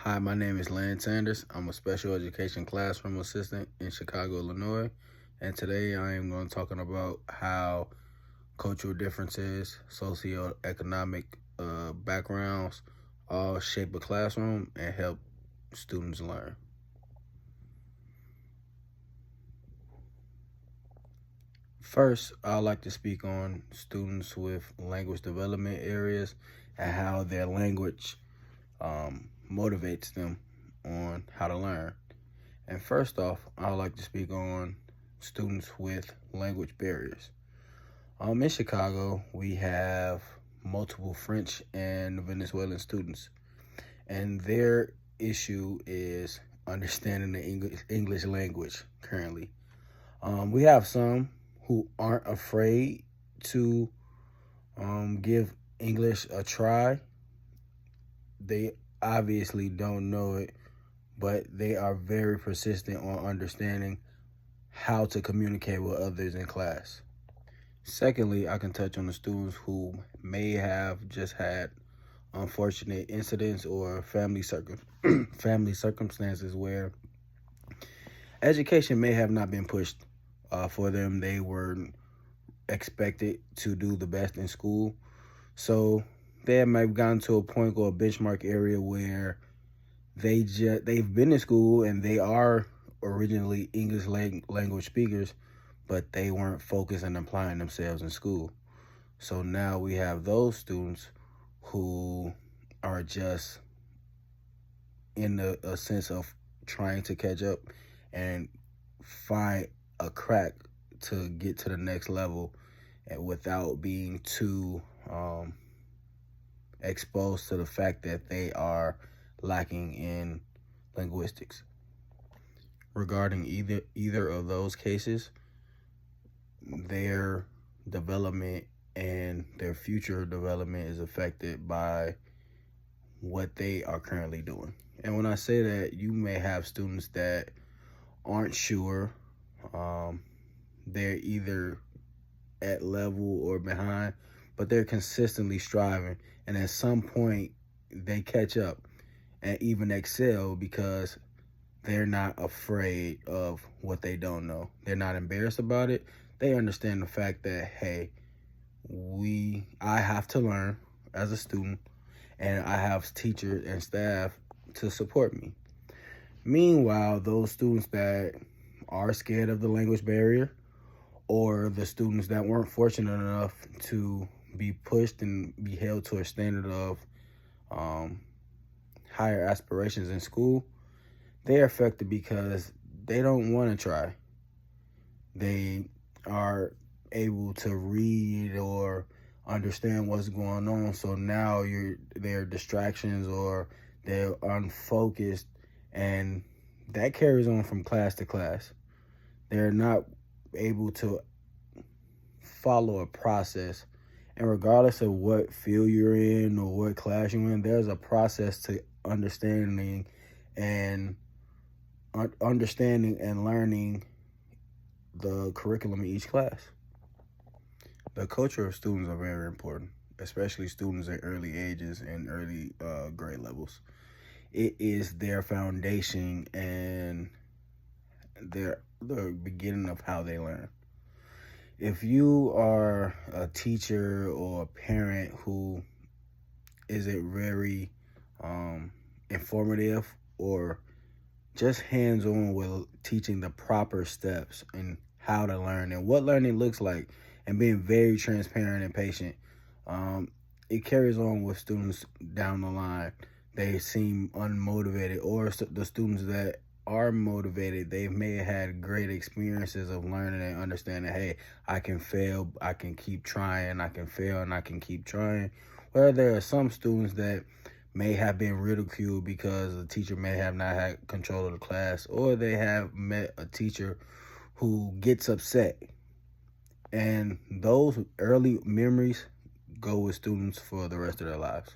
Hi, my name is Lance Sanders. I'm a special education classroom assistant in Chicago, Illinois. And today I am going to talking about how cultural differences, socioeconomic backgrounds all shape a classroom and help students learn. First, I'd like to speak on students with language development areas and how their language motivates them on how to learn. And first off, I would like to speak on students with language barriers. In Chicago, we have multiple French and Venezuelan students, and their issue is understanding the English language currently. We have some who aren't afraid to give English a try. They obviously don't know it, but they are very persistent on understanding how to communicate with others in class. Secondly, I can touch on the students who may have just had unfortunate incidents or family circumstances where education may have not been pushed for them. They were expected to do the best in school, so they might have gotten to a point or a benchmark area where they've been in school and they are originally English language speakers, but they weren't focused on applying themselves in school. So now we have those students who are just in a sense of trying to catch up and find a crack to get to the next level, and without being too exposed to the fact that they are lacking in linguistics. Regarding either of those cases, their development and their future development is affected by what they are currently doing. And when I say that, you may have students that aren't sure. They're either at level or behind, but they're consistently striving. And at some point, they catch up and even excel because they're not afraid of what they don't know. They're not embarrassed about it. They understand the fact that, hey, I have to learn as a student, and I have teachers and staff to support me. Meanwhile, those students that are scared of the language barrier, or the students that weren't fortunate enough to be pushed and be held to a standard of higher aspirations in school, they're affected because they don't want to try. They are able to read or understand what's going on, so now they're distractions or they're unfocused, and that carries on from class to class. They're not able to follow a process, and regardless of what field you're in or what class you're in, there's a process to understanding and learning the curriculum in each class. The culture of students are very important, especially students at early ages and early grade levels. It is their foundation and the beginning of how they learn. If you are a teacher or a parent who isn't very informative or just hands-on with teaching the proper steps and how to learn and what learning looks like, and being very transparent and patient, it carries on with students down the line. They seem unmotivated, or the students that are motivated, they may have had great experiences of learning and understanding, hey, I can fail, I can keep trying, I can fail, and I can keep trying. Where there are some students that may have been ridiculed because the teacher may have not had control of the class, or they have met a teacher who gets upset. And those early memories go with students for the rest of their lives.